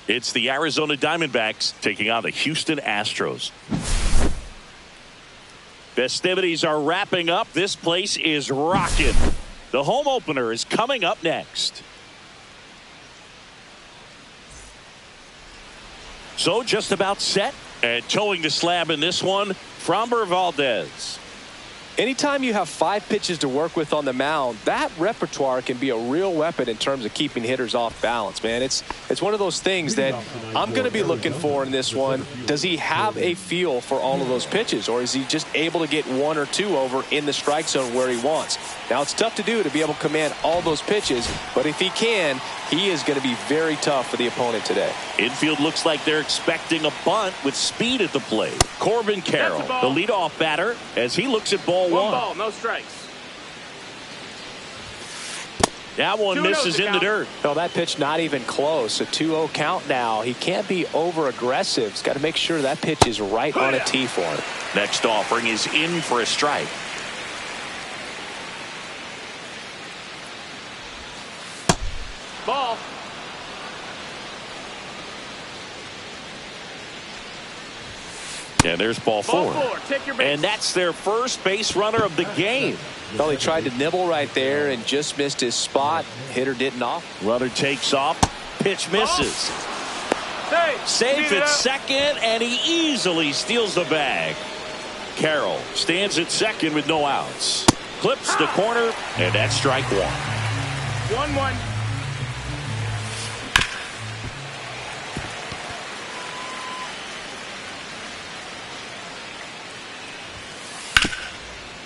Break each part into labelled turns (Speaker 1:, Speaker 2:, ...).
Speaker 1: It's the Arizona Diamondbacks taking on the Houston Astros. Festivities are wrapping up. This place is rocking. The home opener is coming up next. So just about set, and towing the slab in this one, Framber Valdez.
Speaker 2: Anytime you have 5 pitches to work with on the mound, that repertoire can be a real weapon in terms of keeping hitters off balance, man. It's one of those things that I'm going to be looking for in this one. Does he have a feel for all of those pitches, or is he just able to get 1 or 2 over in the strike zone where he wants? Now, it's tough to do to be able to command all those pitches, but if he can, he is going to be very tough for the opponent today.
Speaker 1: Infield looks like they're expecting a bunt with speed at the plate. Corbin Carroll, the leadoff batter, as he looks at ball 1.
Speaker 3: One ball, no strikes.
Speaker 1: That one misses in the dirt.
Speaker 2: No, that pitch not even close. A 2-0 count now. He can't be over aggressive. He's got to make sure that pitch is right on a tee for him.
Speaker 1: Next offering is in for a strike.
Speaker 3: Ball.
Speaker 1: And there's ball 4.
Speaker 3: Take your base.
Speaker 1: And that's their first base runner of the game.
Speaker 2: Well, he tried to nibble right there and just missed his spot. Hitter didn't off.
Speaker 1: Runner takes off. Pitch misses. Safe at second, and he easily steals the bag. Carroll stands at second with no outs. Clips the corner, and that's strike 1.
Speaker 3: 1-1.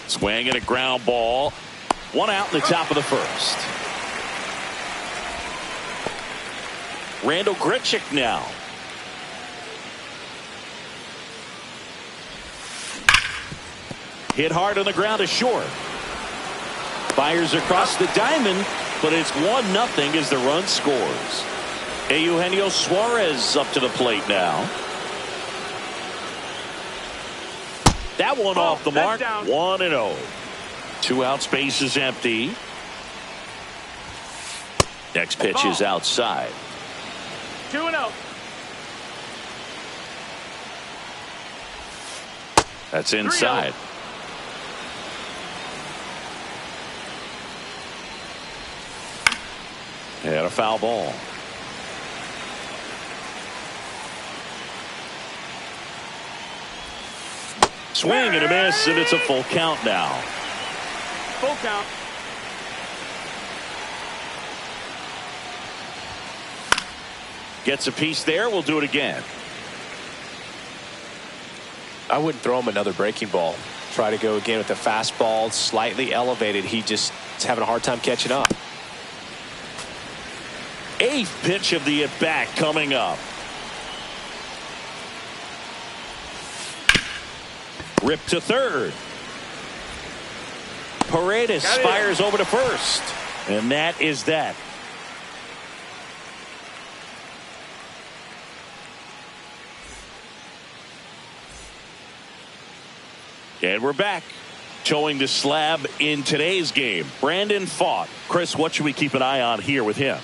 Speaker 1: Swing and a ground ball. 1 out in the top of the first. Randall Grichuk now. Hit hard on the ground to short. Fires across the diamond, but it's 1-0 as the run scores. Eugenio Suarez up to the plate now. That one off the mark. 1-0. 2 outs, base is empty. Next pitch is outside.
Speaker 3: 2-0.
Speaker 1: That's inside.
Speaker 3: 3-0.
Speaker 1: And a foul ball. Swing and a miss, and it's a full count now.
Speaker 3: Full count.
Speaker 1: Gets a piece there. We'll do it again.
Speaker 2: I wouldn't throw him another breaking ball. Try to go again with the fastball, slightly elevated. He just is having a hard time catching up.
Speaker 1: 8th pitch of the at-bat coming up. Rip to third. Paredes fires over to first. And that is that. And we're back. Towing the slab in today's game, Brandon Pfaadt. Chris, what should we keep an eye on here with him?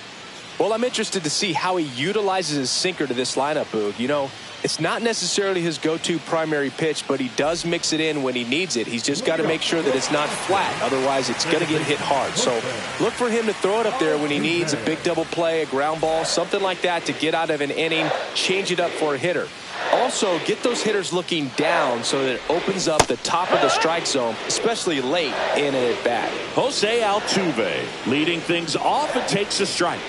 Speaker 2: Well, I'm interested to see how he utilizes his sinker to this lineup, Boog. You know, it's not necessarily his go-to primary pitch, but he does mix it in when he needs it. He's just got to make sure that it's not flat. Otherwise, it's going to get hit hard. So look for him to throw it up there when he needs a big double play, a ground ball, something like that to get out of an inning, change it up for a hitter. Also, get those hitters looking down so that it opens up the top of the strike zone, especially late in an at-bat.
Speaker 1: Jose Altuve leading things off and takes a strike.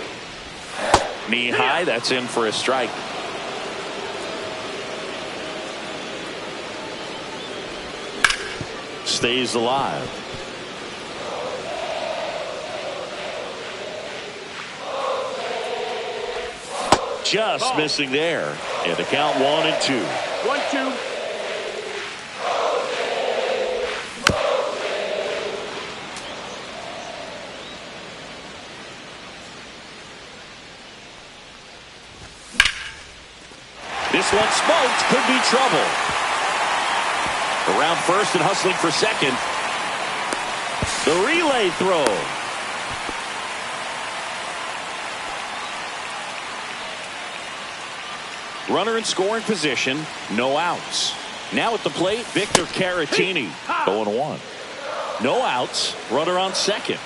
Speaker 1: Knee high, that's in for a strike. Stays alive. Just missing there. And the count 1-2.
Speaker 3: 1-2.
Speaker 1: This one smoked, could be trouble. Around first and hustling for second. The relay throw. Runner in scoring position, no outs. Now at the plate, Victor Caratini, 0-1. No outs, runner on second.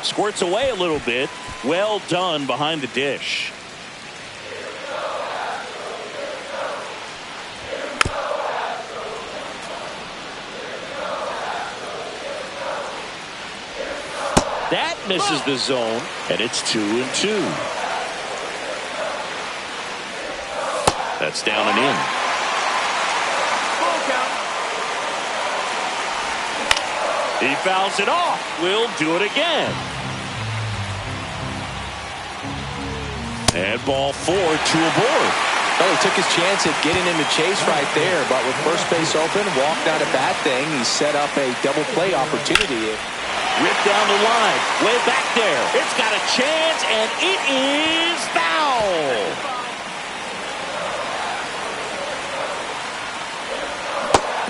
Speaker 1: Squirts away a little bit. Well done behind the dish. That misses the zone, and it's 2-2. That's down and in.
Speaker 3: Full count.
Speaker 1: He fouls it off. We'll do it again. And ball 4, 2 aboard.
Speaker 2: Well, he took his chance at getting into chase right there, but with first base open, walked out a bad thing. He set up a double play opportunity.
Speaker 1: Ripped down the line, way back there. It's got a chance, and it is foul.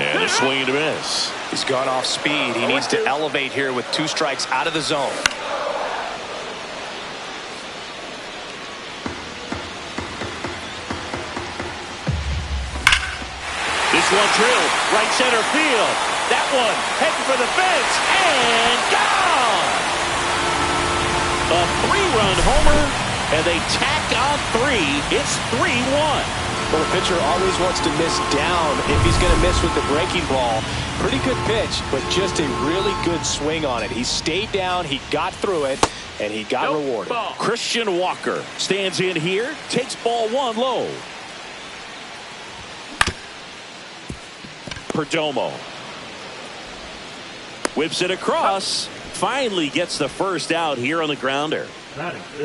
Speaker 1: And a swing and a miss.
Speaker 2: He's gone off speed. He needs to elevate here with 2 strikes out of the zone.
Speaker 1: This one drilled, right center field. That one heading for the fence, and gone! A 3-run homer, and they tack on 3. It's 3-1.
Speaker 2: Well, the pitcher always wants to miss down if he's going to miss with the breaking ball. Pretty good pitch, but just a really good swing on it. He stayed down, he got through it, and he got rewarded.
Speaker 3: Ball.
Speaker 1: Christian Walker stands in here, takes ball 1 low. Perdomo whips it across, finally gets the first out here on the grounder.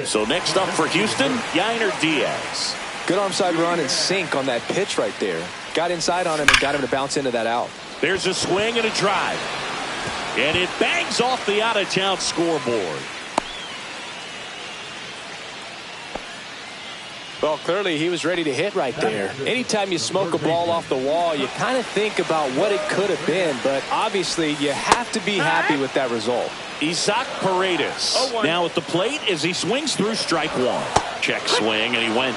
Speaker 1: So next up for Houston, Yainer Diaz.
Speaker 2: Good onside run and sink on that pitch right there. Got inside on him and got him to bounce into that out.
Speaker 1: There's a swing and a drive, and it bangs off the out-of-town scoreboard.
Speaker 2: Well, clearly he was ready to hit right there. Anytime you smoke a ball off the wall, you kind of think about what it could have been, but obviously you have to be happy with that result.
Speaker 1: Isaac Paredes now at the plate as he swings through strike 1. Check swing, and he went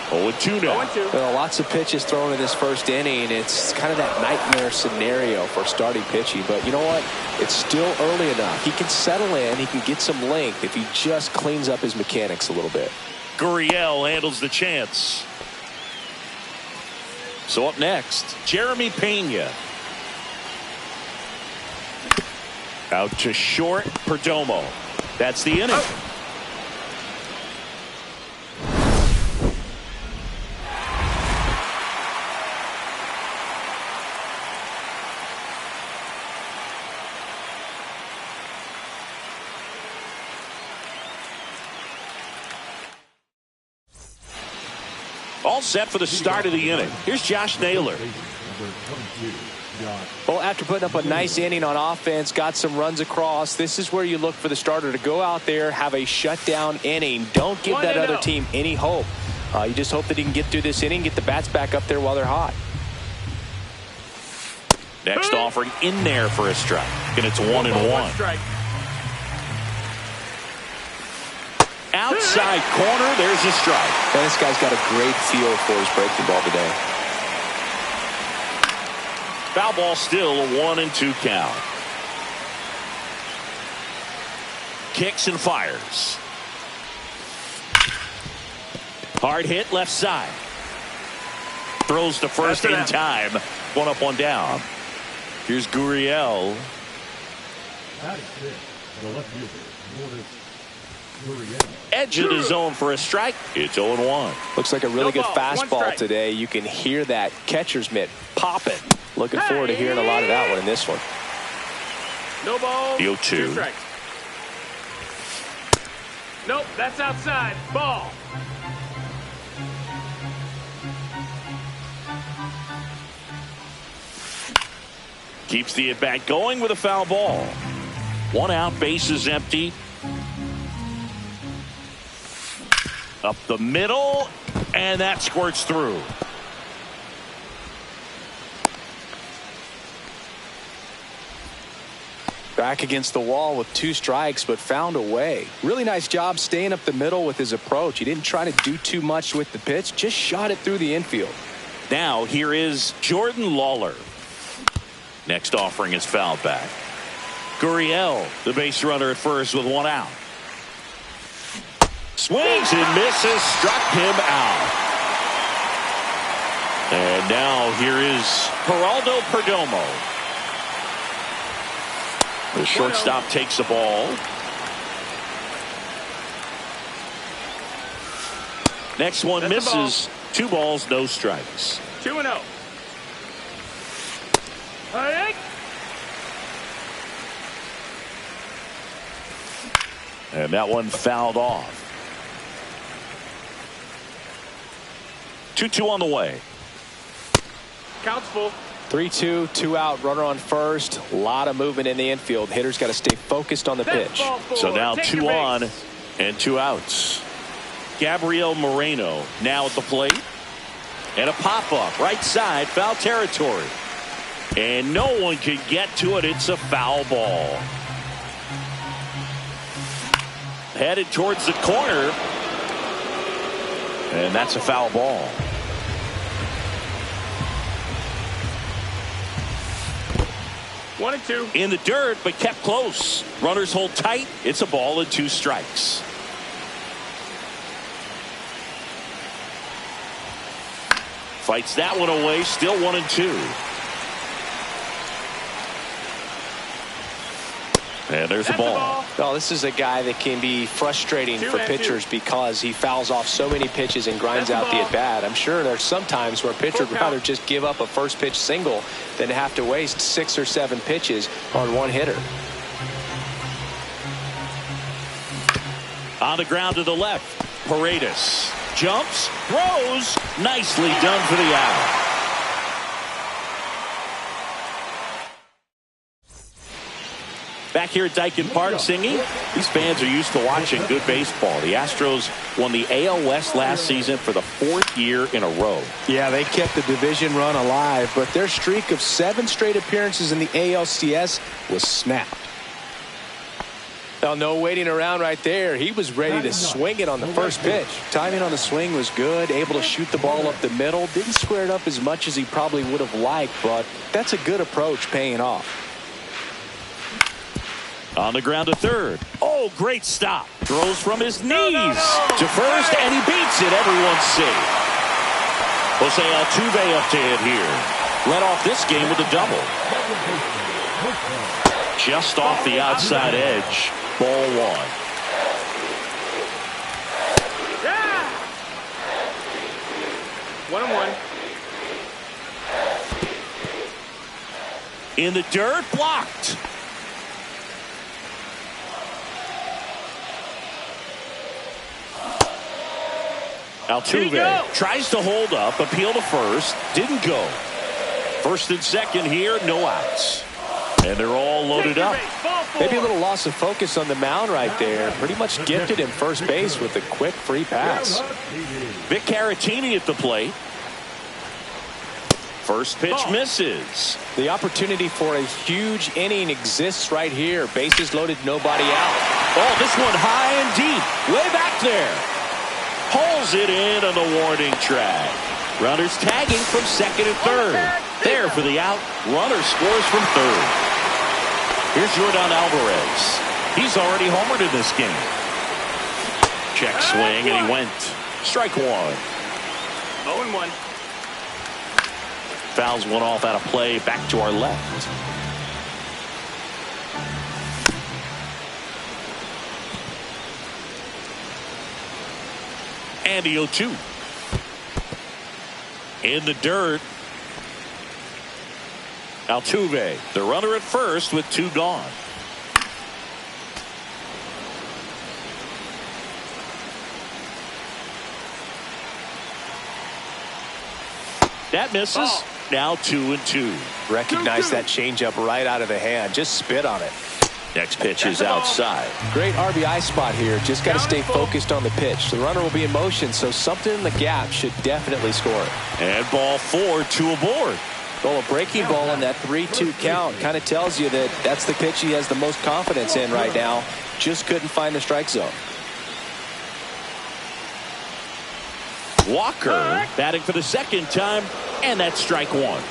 Speaker 1: 0-2 now.
Speaker 2: Well, lots of pitches thrown in this first inning. It's kind of that nightmare scenario for starting pitching, but you know what? It's still early enough. He can settle in. He can get some length if he just cleans up his mechanics a little bit.
Speaker 1: Gurriel handles the chance. So up next, Jeremy Pena. Out to short, Perdomo. That's the inning. All set for the start of the inning. Here's Josh Naylor.
Speaker 2: Well, after putting up a nice inning on offense, got some runs across, this is where you look for the starter to go out there, have a shutdown inning. Don't give that other team any hope. You just hope that he can get through this inning, get the bats back up there while they're hot.
Speaker 1: Next offering in there for a strike, and it's 1-1. Outside corner, there's a strike.
Speaker 2: And this guy's got a great feel for his breaking ball today.
Speaker 1: Foul ball still, a 1-2 count. Kicks and fires. Hard hit left side. Throws to first in time. 1 up, 1 down. Here's Gurriel. Edge of the zone for a strike. It's 0-1.
Speaker 2: Looks like a really good fastball today. You can hear that catcher's mitt popping. Looking forward to hearing a lot of that one in this one.
Speaker 3: No ball.
Speaker 1: 0-2.
Speaker 3: Nope, that's outside. Ball.
Speaker 1: Keeps the at-bat going with a foul ball. 1 out, bases empty. Up the middle, and that squirts through.
Speaker 2: Back against the wall with 2 strikes, but found a way. Really nice job staying up the middle with his approach. He didn't try to do too much with the pitch, just shot it through the infield.
Speaker 1: Now here is Jordan Lawler. Next offering is fouled back. Gurriel, the base runner at first with 1 out. Swings and misses, struck him out. And now here is Geraldo Perdomo. The shortstop takes the ball. Next one misses. 2 balls, no strikes.
Speaker 3: 2-0.
Speaker 1: And that one fouled off. 2-2 on the way.
Speaker 3: Counts full.
Speaker 2: 3-2, 2 out, runner on first. A lot of movement in the infield. Hitter's got to stay focused on the pitch.
Speaker 1: So now 2 on and 2 outs. Gabriel Moreno now at the plate. And a pop-up right side, foul territory. And no one can get to it. It's a foul ball. Headed towards the corner. And that's a foul ball.
Speaker 3: One and 2.
Speaker 1: In the dirt, but kept close. Runners hold tight. It's a ball and 2 strikes. Fights that one away. Still 1 and 2. And there's the ball.
Speaker 2: Well, this is a guy that can be frustrating for pitchers because he fouls off so many pitches and grinds out the at-bat. I'm sure there's some times where a pitcher would rather just give up a first pitch single than have to waste 6 or 7 pitches on one hitter.
Speaker 1: On the ground to the left. Paredes jumps, throws. Nicely done for the out. Back here at Daikin Park singing. These fans are used to watching good baseball. The Astros won the AL West last season for the 4th year in a row.
Speaker 2: Yeah, they kept the division run alive, but their streak of 7 straight appearances in the ALCS was snapped. Well, no waiting around right there. He was ready to swing it on the first pitch. Timing on the swing was good, able to shoot the ball up the middle. Didn't square it up as much as he probably would have liked, but that's a good approach paying off.
Speaker 1: On the ground to third. Oh, great stop. Throws from his knees to first, and he beats it. Everyone's safe. Jose Altuve up to hit here. Led off this game with a double. Just off the outside edge. Ball 1.
Speaker 3: Yeah. 1-1.
Speaker 1: In the dirt, blocked. Altuve tries to hold up, appeal to first, didn't go. First and second here, no outs. And they're all loaded up.
Speaker 2: Maybe a little loss of focus on the mound right there. Pretty much gifted him first base with a quick free pass.
Speaker 1: Vic Caratini at the plate. First pitch misses.
Speaker 2: The opportunity for a huge inning exists right here. Bases loaded, nobody out.
Speaker 1: Oh, this one high and deep. Way back there. Pulls it in on the warning track. Runners tagging from second and third. There for the out. Runner scores from third. Here's Jordan Alvarez. He's already homered in this game. Check swing, and he went. Strike 1.
Speaker 3: 0-1.
Speaker 1: Fouls one off out of play. Back to our left. And the 0-2. In the dirt. Altuve, the runner at first with 2 gone. That misses. Now 2-2.
Speaker 2: Recognize that changeup right out of the hand. Just spit on it.
Speaker 1: Next pitch is outside.
Speaker 2: Great RBI spot here. Just got to stay focused on the pitch. The runner will be in motion, so something in the gap should definitely score.
Speaker 1: And ball 4, 2 aboard.
Speaker 2: Well, a breaking ball on that 3-2 count kind of tells you that that's the pitch he has the most confidence in right now. Just couldn't find the strike zone.
Speaker 1: Walker batting for the second time, and that's strike one.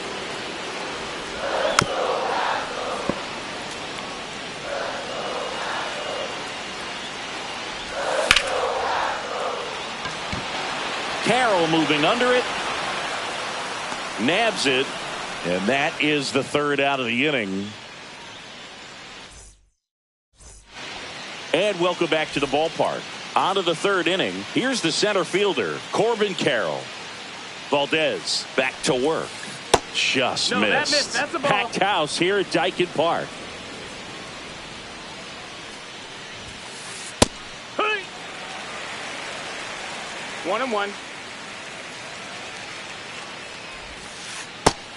Speaker 1: Carroll moving under it. Nabs it. And that is the third out of the inning. And welcome back to the ballpark. On to the third inning. Here's the center fielder, Corbin Carroll. Valdez back to work. Just missed.
Speaker 3: That missed. That's a ball.
Speaker 1: Packed house here at Daikin Park.
Speaker 3: Hey. 1-1.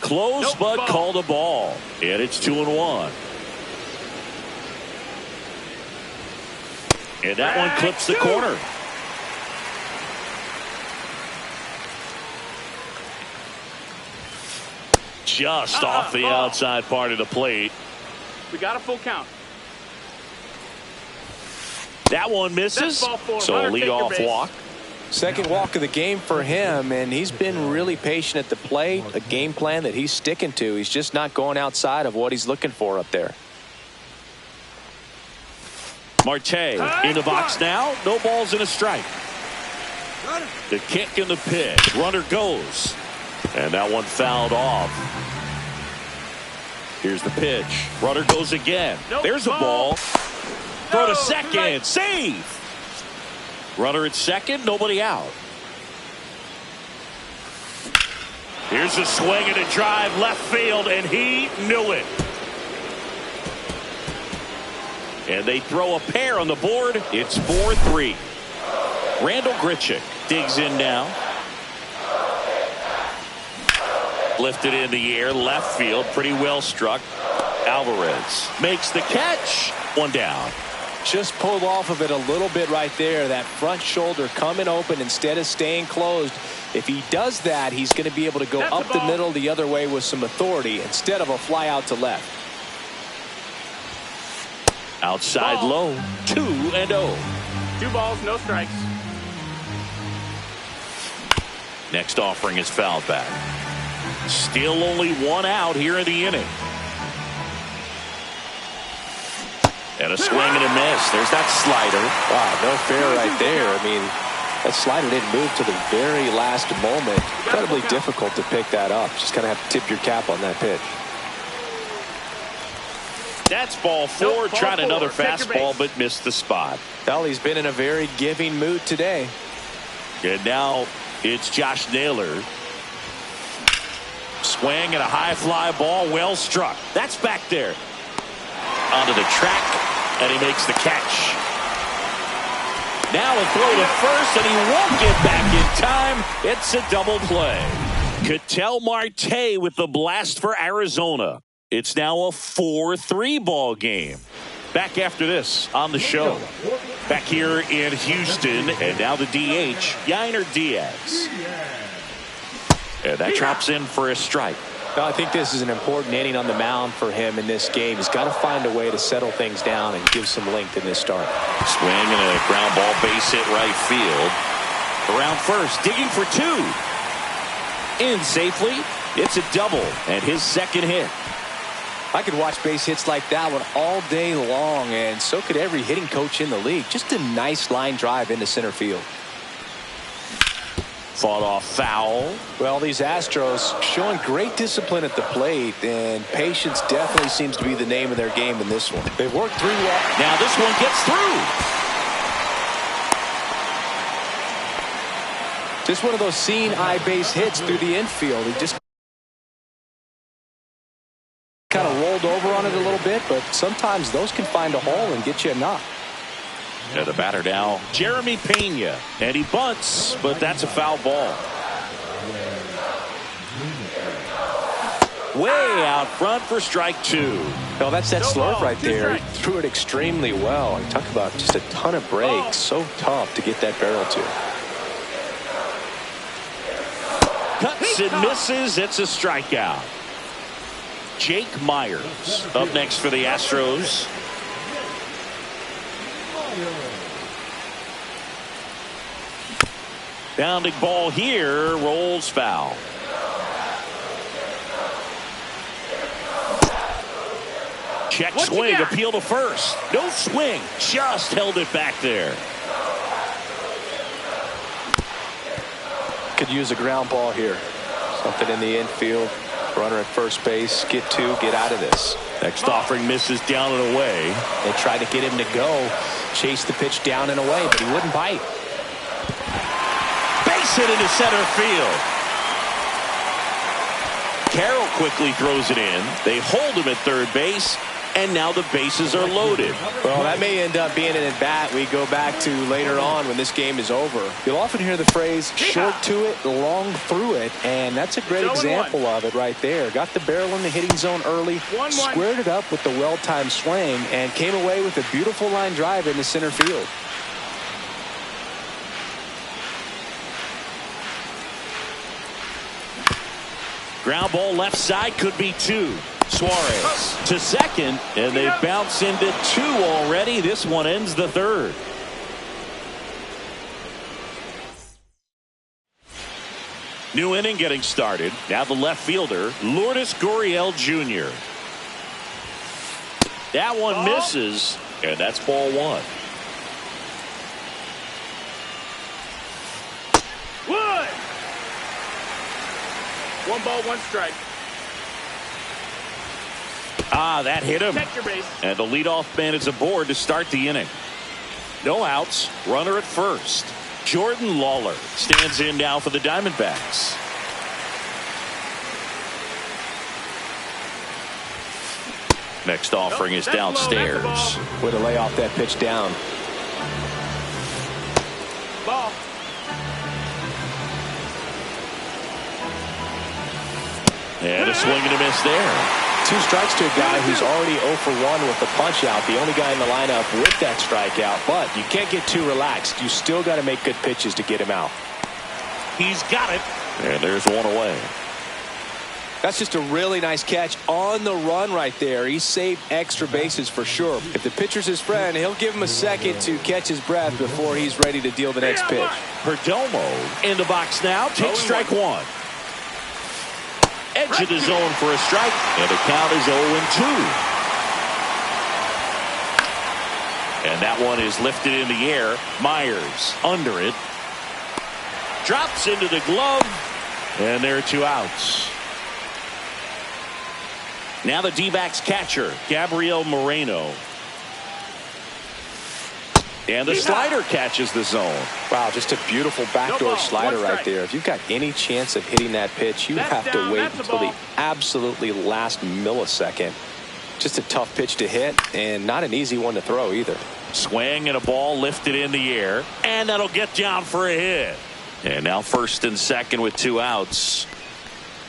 Speaker 1: Close,
Speaker 3: nope,
Speaker 1: but
Speaker 3: ball.
Speaker 1: called a ball. And it's 2-1. And that one clips the corner. Just off the outside part of the plate.
Speaker 3: We got a full count.
Speaker 1: That one misses. So a leadoff walk.
Speaker 2: Second walk of the game for him, and he's been really patient at the plate. A game plan that he's sticking to. He's just not going outside of what he's looking for up there.
Speaker 1: Marte in the box now. No balls and a strike. The kick and the pitch. Runner goes. And that one fouled off. Here's the pitch. Runner goes again. There's a ball. Throw to second. Save. Runner at second. Nobody out. Here's a swing and a drive left field, and he knew it. And they throw a pair on the board. It's 4-3. Randall Grichuk digs in now. Lifted in the air, left field, pretty well struck. Alvarez makes the catch. One down.
Speaker 2: Just pulled off of it a little bit right there. That front shoulder coming open instead of staying closed. If he does that, he's going to be able to go up the middle the other way with some authority instead of a fly out to left.
Speaker 1: Outside low, 2-0.
Speaker 3: 2 balls, no strikes.
Speaker 1: Next offering is fouled back. Still only 1 out here in the inning. And a swing and a miss. There's that slider.
Speaker 2: Wow, no fair right there. I mean, that slider didn't move to the very last moment. Incredibly difficult to pick that up. Just kind of have to tip your cap on that pitch.
Speaker 1: That's ball 4. Tried another fastball, but missed the spot.
Speaker 2: Well, he's been in a very giving mood today.
Speaker 1: And now it's Josh Naylor. Swing and a high fly ball, well struck. That's back there. Onto the track, and he makes the catch. Now a throw to first, and he won't get back in time. It's a double play. Ketel Marte with the blast for Arizona. It's now a 4-3 ball game. Back after this on the show. Back here in Houston, and now the DH, Yainer Diaz. And that drops in for a strike.
Speaker 2: Well, I think this is an important inning on the mound for him in this game. He's got to find a way to settle things down and give some length in this start.
Speaker 1: Swing and a ground ball, base hit right field. Around first, digging for 2. In safely. It's a double and his second hit.
Speaker 2: I could watch base hits like that one all day long, and so could every hitting coach in the league. Just a nice line drive into center field.
Speaker 1: Fought off foul.
Speaker 2: Well, these Astros showing great discipline at the plate, and patience definitely seems to be the name of their game in this one. They've worked 3 walks.
Speaker 1: Now this one gets through.
Speaker 2: Just one of those seeing eye base hits through the infield. He just kind of rolled over on it a little bit, but sometimes those can find a hole and get you a knock.
Speaker 1: And the batter now, Jeremy Pena. And he bunts, but that's a foul ball. Way out front for strike 2.
Speaker 2: Well, that's that slurve right there. He threw it extremely well. And talk about just a ton of breaks. So tough to get that barrel to.
Speaker 1: Cuts and misses. It's a strikeout. Jake Myers up next for the Astros. Bounding ball here, rolls foul. Check swing, appeal to first. No swing, just held it back there.
Speaker 2: Could use a ground ball here. Something in the infield. Runner at first base. Get two, get out of this.
Speaker 1: Next offering misses down and away.
Speaker 2: They tried to get him to go. Chase the pitch down and away, but he wouldn't bite.
Speaker 1: Base hit into center field. Carroll quickly throws it in. They hold him at third base. And now the bases are loaded.
Speaker 2: Well, that may end up being an at-bat we go back to later on when this game is over. You'll often hear the phrase, short to it, long through it, and that's a great example of it right there. Got the barrel in the hitting zone early, squared it up with the well-timed swing, and came away with a beautiful line drive into center field.
Speaker 1: Ground ball left side, could be two. Suarez to second, and they bounce into two already. This one ends the third. New inning getting started. Now the left fielder, Lourdes Gurriel Jr. That one misses, and that's ball one.
Speaker 3: Wood. 1 ball, 1 strike.
Speaker 1: That hit him. And the leadoff man is aboard to start the inning. No outs. Runner at first. Jordan Lawler stands in now for the Diamondbacks. Next offering is downstairs.
Speaker 2: Way to lay off that pitch down.
Speaker 3: Ball.
Speaker 1: And a swing and a miss there.
Speaker 2: 2 strikes to a guy who's already 0 for 1 with the punch out. The only guy in the lineup with that strikeout. But you can't get too relaxed. You still got to make good pitches to get him out.
Speaker 1: He's got it. And there's one away.
Speaker 2: That's just a really nice catch on the run right there. He saved extra bases for sure. If the pitcher's his friend, he'll give him a second to catch his breath before he's ready to deal the next pitch.
Speaker 1: Perdomo in the box now. Takes strike one. Edge of the zone for a strike, and the count is 0-2. And that one is lifted in the air. Myers under it. Drops into the glove, and there are 2 outs. Now the D-backs catcher, Gabriel Moreno. And the slider catches the zone.
Speaker 2: Wow, just a beautiful backdoor slider right there. If you've got any chance of hitting that pitch, you have to wait until the absolutely last millisecond. Just a tough pitch to hit, and not an easy one to throw either.
Speaker 1: Swing and a ball lifted in the air, and that'll get down for a hit. And now first and second with 2 outs.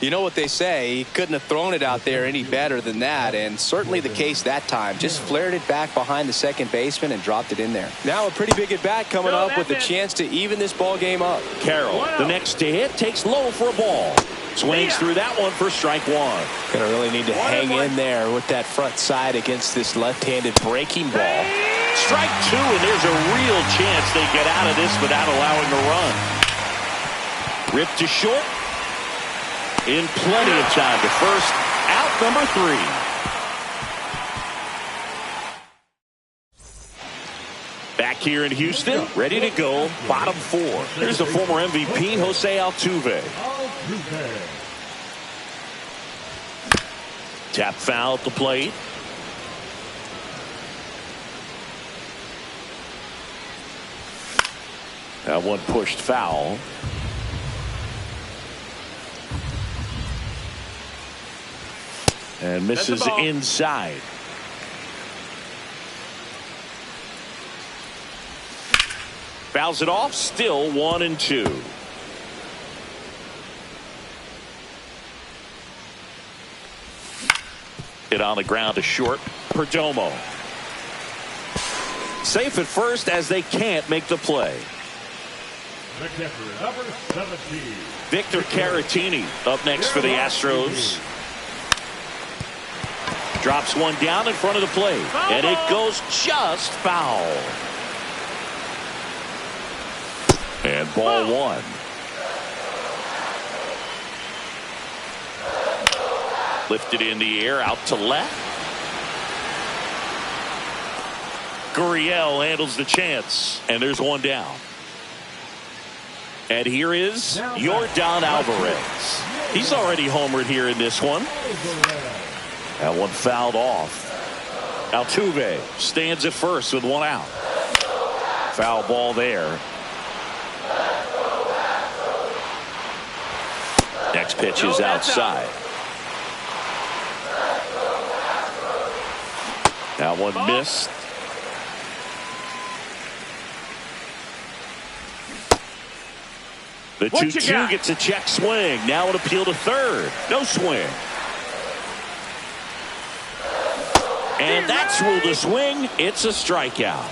Speaker 2: You know what they say, he couldn't have thrown it out there any better than that, and certainly the case that time. Just flared it back behind the second baseman and dropped it in there. Now a pretty big at bat coming up with a chance to even this ball game up.
Speaker 1: Carroll, the next to hit, takes low for a ball. Swings through that one for strike one.
Speaker 2: Gonna really need to hang in there with that front side against this left-handed breaking ball.
Speaker 1: Strike 2, and there's a real chance they get out of this without allowing a run. Ripped to short. In plenty of time to first. Out number 3. Back here in Houston, ready to go. Bottom 4. Here's the former MVP, Jose Altuve. Tap foul at the plate. That one pushed foul. And misses inside. Fouls it off. Still 1-2. Hit on the ground to short. Perdomo. Safe at first as they can't make the play.
Speaker 4: Number 17.
Speaker 1: Victor Caratini up next for the Astros. Drops one down in front of the plate. And it goes just foul. And ball one. Lifted in the air, out to left. Gurriel handles the chance, and there's one down. And here is Yordan Alvarez. He's already homered here in this one. That one fouled off. Altuve stands at first with one out. Foul ball there. Next pitch is outside. That one missed. The 2-2 gets a check swing. Now an appeal to third. No swing. And that's ruled a swing. It's a strikeout.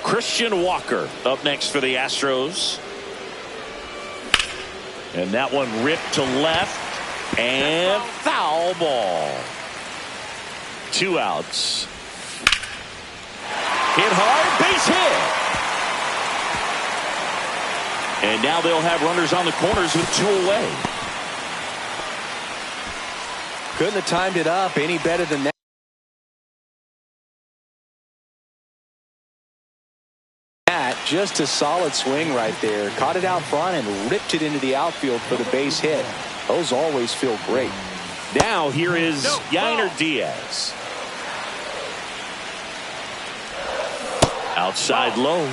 Speaker 1: Christian Walker up next for the Astros. And that one ripped to left. And foul ball. 2 outs. Hit hard, base hit. And now they'll have runners on the corners with 2 away.
Speaker 2: Couldn't have timed it up any better than that. Just a solid swing right there. Caught it out front and ripped it into the outfield for the base hit. Those always feel great.
Speaker 1: Now here is Yainer Diaz. Outside low.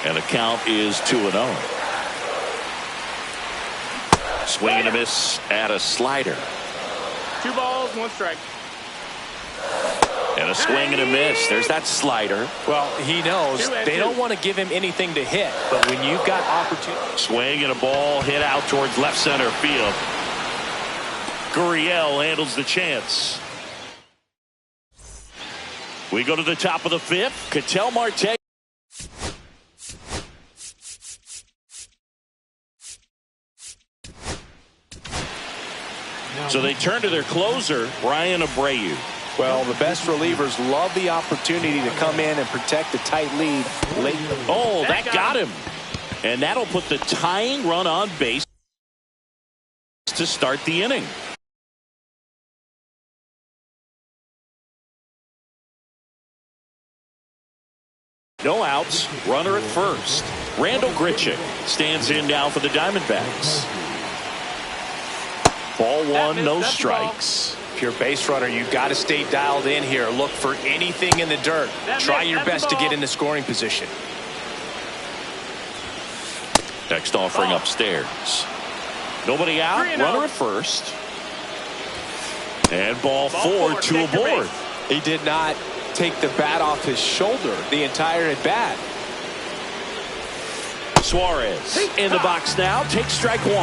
Speaker 1: And the count is 2-0. Swing and a miss at a slider.
Speaker 3: 2 balls, 1 strike.
Speaker 1: And a swing and a miss. There's that slider.
Speaker 2: Well, he knows they don't want to give him anything to hit. But when you've got opportunity.
Speaker 1: Swing and a ball hit out towards left center field. Gurriel handles the chance. We go to the top of the 5th. Ketel Marte. So they turn to their closer, Brian Abreu.
Speaker 2: Well, the best relievers love the opportunity to come in and protect a tight lead late.
Speaker 1: Oh, that got him. And that'll put the tying run on base to start the inning. No outs, runner at first. Randall Grichuk stands in now for the Diamondbacks. Ball one, no strikes.
Speaker 2: If you're a base runner, you've got to stay dialed in here. Look for anything in the dirt. Try your best to get in the scoring position.
Speaker 1: Next offering upstairs. Nobody out, runner at first. And ball 4, 2 aboard.
Speaker 2: He did not take the bat off his shoulder the entire at bat.
Speaker 1: Suarez in the box now. Takes strike 1.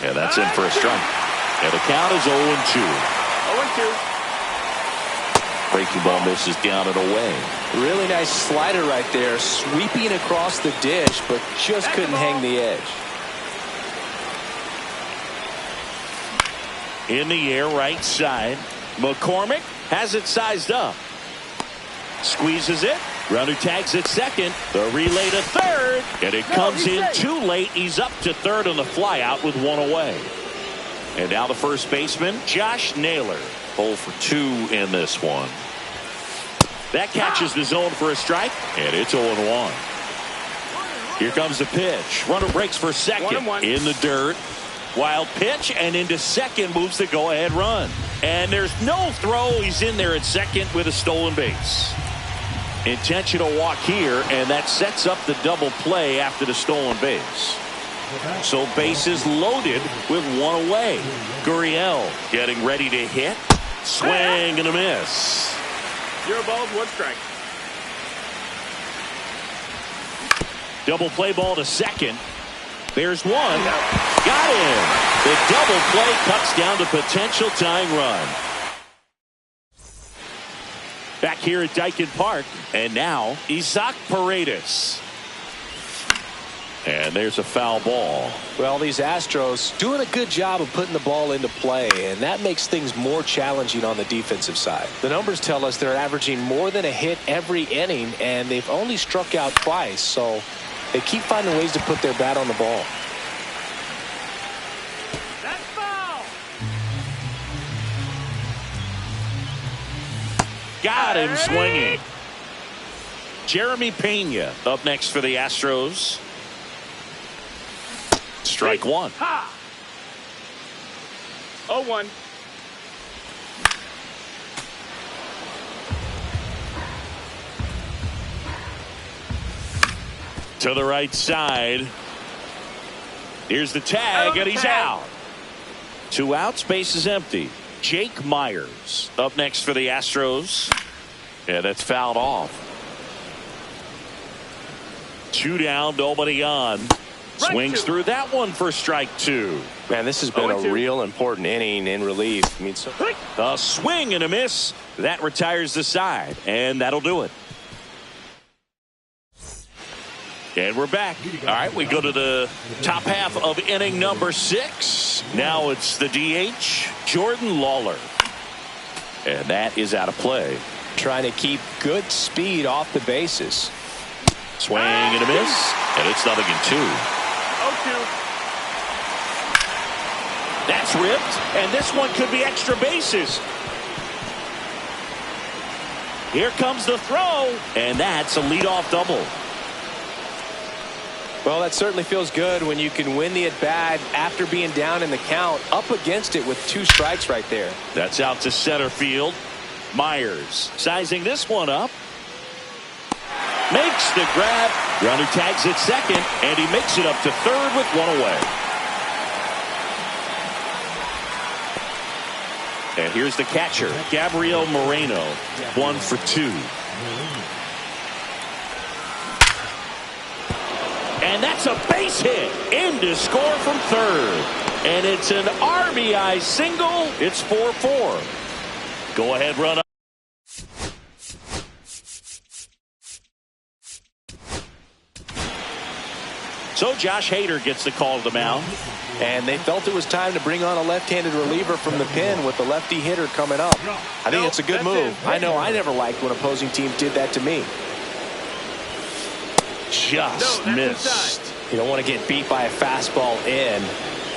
Speaker 1: Yeah, that's in for a strike. And the count is 0-2.
Speaker 3: 0-2.
Speaker 1: Breaking ball misses down and away.
Speaker 2: Really nice slider right there. Sweeping across the dish, but just couldn't hang the edge.
Speaker 1: In the air, right side. McCormick has it sized up. Squeezes it. Runner tags at second. The relay to third. And it comes in too late. He's up to third on the fly out with 1 away. And now the first baseman, Josh Naylor. 0 for 2 in this one. That catches the zone for a strike. And it's 0-1. Here comes the pitch. Runner breaks for second.
Speaker 3: 1-1.
Speaker 1: In the dirt. Wild pitch, and into second moves the go-ahead run. And there's no throw. He's in there at second with a stolen base. Intentional walk here, and that sets up the double play after the stolen base. So bases loaded with 1 away. Gurriel getting ready to hit. Swing and a miss.
Speaker 3: 0 balls, 1 strike.
Speaker 1: Double play ball to second. There's one. Got him. The double play cuts down the potential tying run. Back here at Dyken Park. And now Isaac Paredes. And there's a foul ball.
Speaker 2: Well, these Astros doing a good job of putting the ball into play, and that makes things more challenging on the defensive side. The numbers tell us they're averaging more than a hit every inning, and they've only struck out twice, so they keep finding ways to put their bat on the ball.
Speaker 3: That's foul.
Speaker 1: Got him swinging. Jeremy Pena up next for the Astros. Strike one.
Speaker 3: Ha! 0-1.
Speaker 1: To the right side. Here's the tag, and he's out. 2 outs, base is empty. Jake Myers up next for the Astros. Yeah, that's fouled off. 2 down, nobody on. Swings through that one for strike 2.
Speaker 2: Man, this has been a real important inning in relief. I mean,
Speaker 1: A swing and a miss. That retires the side, and that'll do it. And we're back. All right, we go to the top half of inning number 6. Now it's the DH, Jordan Lawler. And that is out of play.
Speaker 2: trying to keep good speed off the bases.
Speaker 1: Swing and a miss, and it's 0-2.
Speaker 3: 0-2.
Speaker 1: That's ripped, and this one could be extra bases. Here comes the throw, and that's a leadoff double.
Speaker 2: Well, that certainly feels good when you can win the at-bat after being down in the count, up against it with 2 strikes right there.
Speaker 1: That's out to center field. Myers sizing this one up. Makes the grab. Runner tags at second, and he makes it up to third with 1 away. And here's the catcher, Gabriel Moreno, 1 for 2. And that's a base hit. In to score from third. And it's an RBI single. It's 4-4. Go ahead, run up. So Josh Hader gets the call to the mound.
Speaker 2: And they felt it was time to bring on a left-handed reliever from the pen with the lefty hitter coming up. I think it's a good move. I know I never liked when opposing teams did that to me.
Speaker 1: Just missed.
Speaker 2: You don't want to get beat by a fastball in,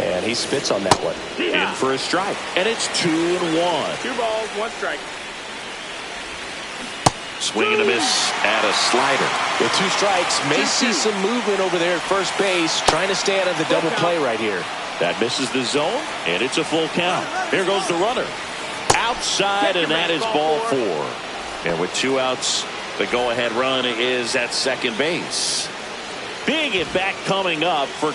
Speaker 2: and he spits on that one.
Speaker 1: In for a strike, and it's 2-1.
Speaker 3: 2 balls, 1 strike.
Speaker 1: Swing and a miss at a slider.
Speaker 2: With 2 strikes, may see some movement over there at first base, trying to stay out of the double play right here.
Speaker 1: That misses the zone, and it's a full count. Here goes the runner. Outside, and that is ball 4. And with 2 outs, the go-ahead run is at second base. Big at bat coming up for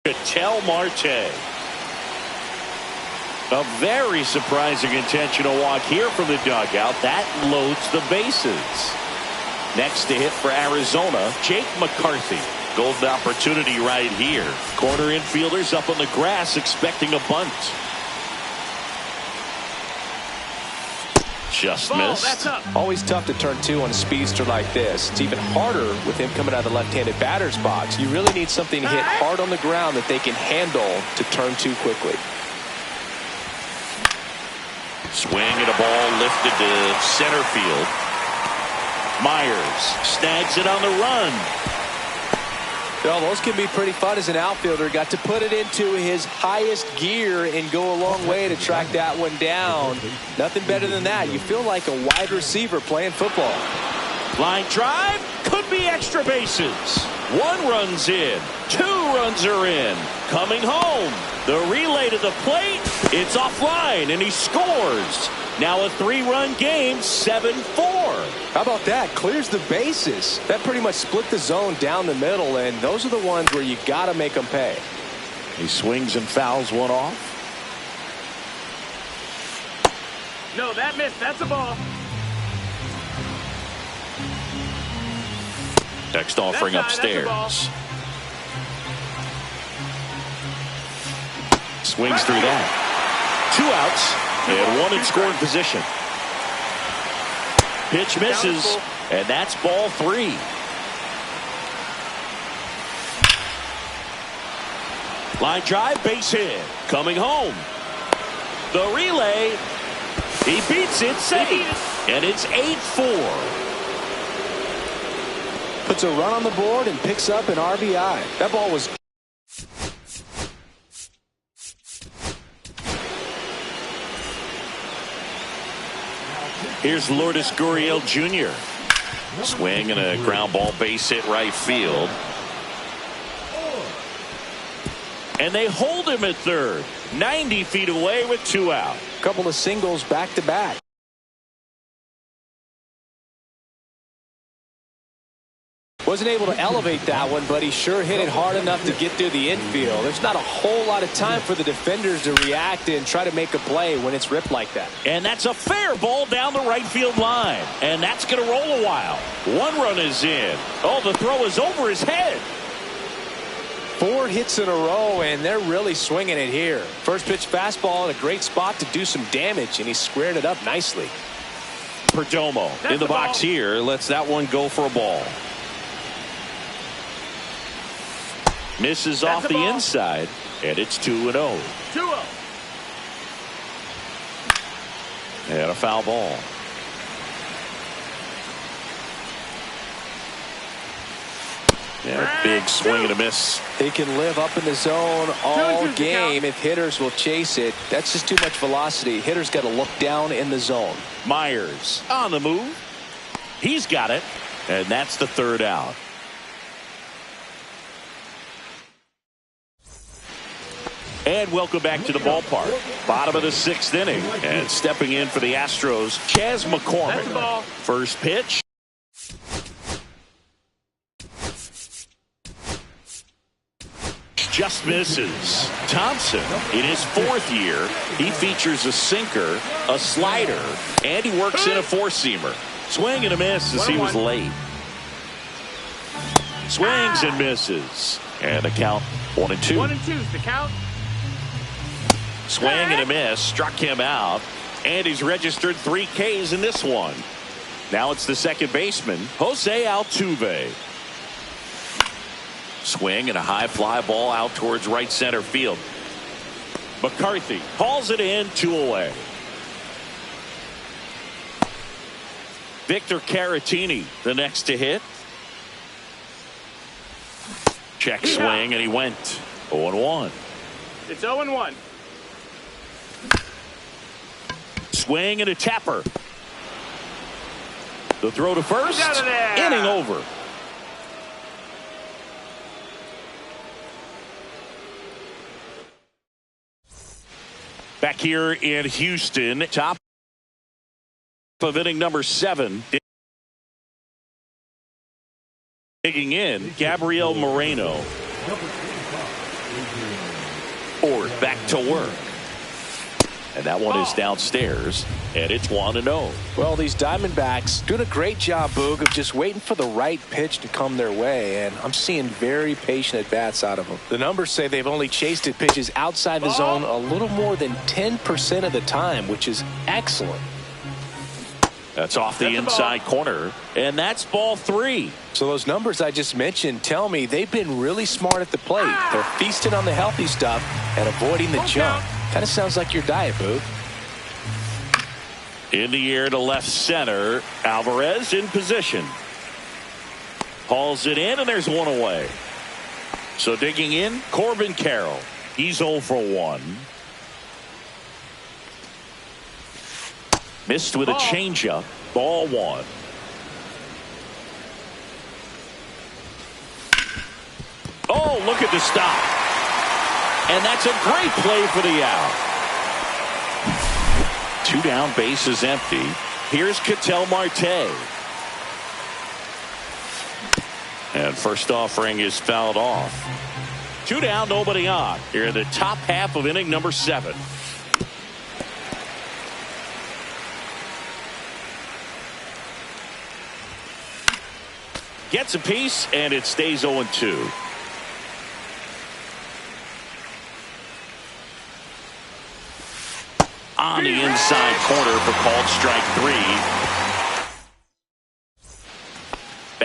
Speaker 1: Ketel Marte. A very surprising intentional walk here from the dugout. That loads the bases. Next to hit for Arizona, Jake McCarthy. Golden opportunity right here. Corner infielders up on the grass expecting a bunt. Just missed.
Speaker 2: Always tough to turn 2 on a speedster like this. It's even harder with him coming out of the left-handed batter's box. You really need something to hit hard on the ground that they can handle to turn 2 quickly.
Speaker 1: Swing and a ball lifted to center field. Myers snags it on the run.
Speaker 2: Well, those can be pretty fun as an outfielder. Got to put it into his highest gear and go a long way to track that one down. Nothing better than that. You feel like a wide receiver playing football.
Speaker 1: Line drive, could be extra bases. 1 run's in, 2 runs are in. Coming home, the relay to the plate, it's offline, and he scores. Now a 3-run game, 7-4.
Speaker 2: How about that? Clears the bases. That pretty much split the zone down the middle, and those are the ones where you got to make them pay.
Speaker 1: He swings and fouls one off.
Speaker 3: No, that missed. That's a ball.
Speaker 1: Next offering upstairs. Swings through that. 2 outs and 1 in scoring position. Pitch misses, and that's ball 3. Line drive, base hit. Coming home. The relay. He beats it safe. And it's 8-4.
Speaker 2: Puts a run on the board and picks up an RBI. That ball was...
Speaker 1: Here's Lourdes Gurriel Jr. Swing and a ground ball, base hit right field. And they hold him at third. 90 feet away with 2 out.
Speaker 2: Couple of singles back to back. Wasn't able to elevate that one, but he sure hit it hard enough to get through the infield. There's not a whole lot of time for the defenders to react and try to make a play when it's ripped like that.
Speaker 1: And that's a fair ball down the right field line. And that's going to roll a while. 1 run is in. Oh, the throw is over his head.
Speaker 2: 4 hits in a row, and they're really swinging it here. First pitch fastball in a great spot to do some damage, and he squared it up nicely.
Speaker 1: Perdomo in the box here. Lets that one go for a ball. Misses off the inside, and it's 2-0.
Speaker 3: 2-0.
Speaker 1: And a foul ball. Yeah, big swing and a miss.
Speaker 2: They can live up in the zone all game if hitters will chase it. That's just too much velocity. Hitters got to look down in the zone.
Speaker 1: Myers on the move. He's got it, and that's the 3rd out. And welcome back to the ballpark. Bottom of the 6th inning. And stepping in for the Astros, Chas McCormick. First pitch. Just misses. Thompson, in his 4th year, he features a sinker, a slider, and he works in a 4-seamer. Swing and a miss as he was late. Swings and misses. And the count 1-2.
Speaker 3: 1-2's the count.
Speaker 1: Swing and a miss, struck him out, and he's registered 3 Ks in this one. Now it's the second baseman, Jose Altuve. Swing and a high fly ball out towards right center field. McCarthy hauls it in, 2 away. Victor Caratini, the next to hit. Check swing, and he went 0-1.
Speaker 3: It's 0-1.
Speaker 1: Swing and a tapper. The throw to first. Inning over. Back here in Houston, top of inning number 7. Digging in, Gabriel Moreno. Ford back to work. And that one is downstairs, and it's 1-0.
Speaker 2: Well, these Diamondbacks doing a great job, Boog, of just waiting for the right pitch to come their way, and I'm seeing very patient at-bats out of them. The numbers say they've only chased at pitches outside the zone a little more than 10% of the time, which is excellent.
Speaker 1: That's off the inside corner, and that's ball 3.
Speaker 2: So those numbers I just mentioned tell me they've been really smart at the plate. They're feasting on the healthy stuff and avoiding the junk. Kind of sounds like your diet, Boo.
Speaker 1: In the air to left center. Alvarez in position. Hauls it in, and there's 1 away. So digging in, Corbin Carroll. He's 0 for 1. Missed with a changeup. Ball 1. Oh, look at the stop. And that's a great play for the out. 2 down, base is empty. Here's Ketel Marte. And first offering is fouled off. 2 down, nobody on. Here in the top half of inning number 7. Gets a piece, and it stays 0-2. On the inside corner for called strike 3.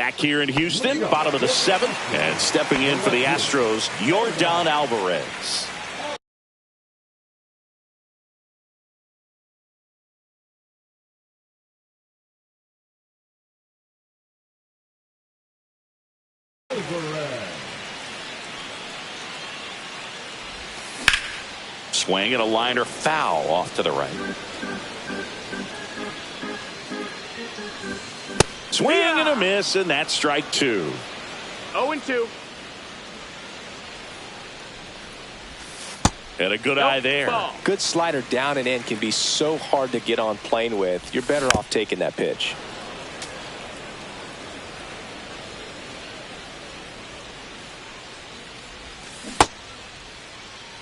Speaker 1: Back here in Houston, bottom of the 7th, and stepping in for the Astros, Yordan Alvarez. Swing and a liner foul off to the right. Swing and a miss, and that's strike 2.
Speaker 3: 0-2.
Speaker 1: And a good eye there.
Speaker 3: Ball.
Speaker 2: Good slider down and in can be so hard to get on plane with. You're better off taking that pitch.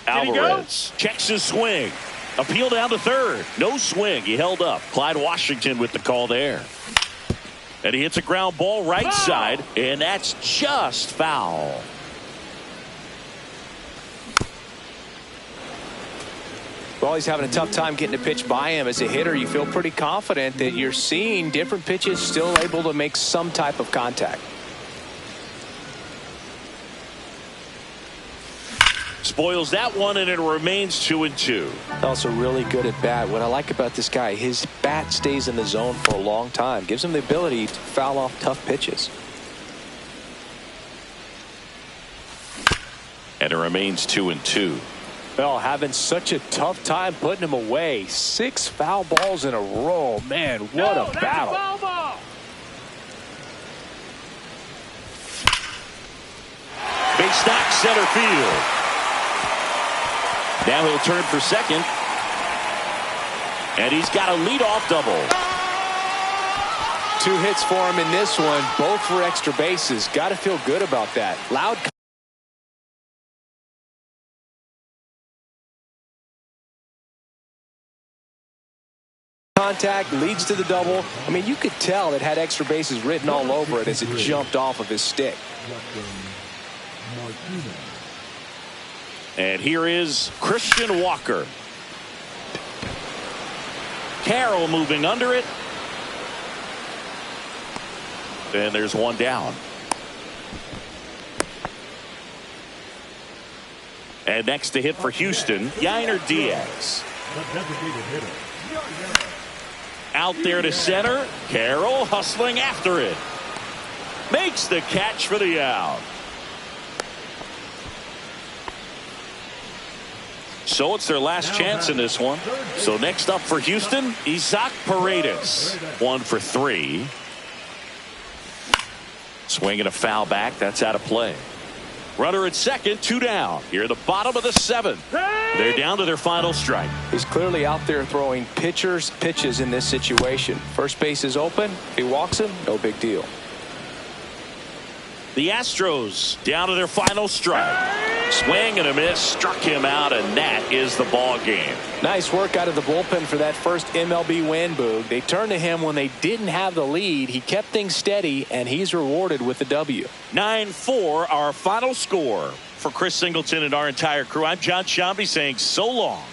Speaker 1: Alvarez checks his swing. Appeal down to third. No swing. He held up. Clyde Washington with the call there. And he hits a ground ball right side, and that's just foul.
Speaker 2: Well, he's having a tough time getting a pitch by him. As a hitter, you feel pretty confident that you're seeing different pitches still able to make some type of contact.
Speaker 1: Spoils that one, and it remains 2-2.
Speaker 2: Also really good at bat. What I like about this guy, his bat stays in the zone for a long time. Gives him the ability to foul off tough pitches.
Speaker 1: And it remains 2-2.
Speaker 2: Well, having such a tough time putting him away. 6 foul balls in a row. Man, what a battle.
Speaker 3: Foul ball.
Speaker 1: Base knock center field. Now he'll turn for second. And he's got a leadoff double.
Speaker 2: 2 hits for him in this one, both for extra bases. Got to feel good about that. Loud contact leads to the double. I mean, you could tell it had extra bases written all over it as it jumped off of his stick.
Speaker 1: And here is Christian Walker. Carroll moving under it. And there's one down. And next to hit for Houston, Yainer Diaz. Out there to center. Carroll hustling after it. Makes the catch for the out. So it's their last chance in this one. So next up for Houston, Isaac Paredes. 1 for 3. Swinging a foul back. That's out of play. Runner at second, 2 down. Here at the bottom of the 7th. They're down to their final strike.
Speaker 2: He's clearly out there throwing pitches in this situation. First base is open. If he walks him, no big deal.
Speaker 1: The Astros down to their final strike. Swing and a miss, struck him out, and that is the ball game.
Speaker 2: Nice work out of the bullpen for that first MLB win, Boog. They turned to him when they didn't have the lead. He kept things steady, and he's rewarded with the W.
Speaker 1: 9-4, our final score. For Chris Singleton and our entire crew, I'm John Shambi saying so long.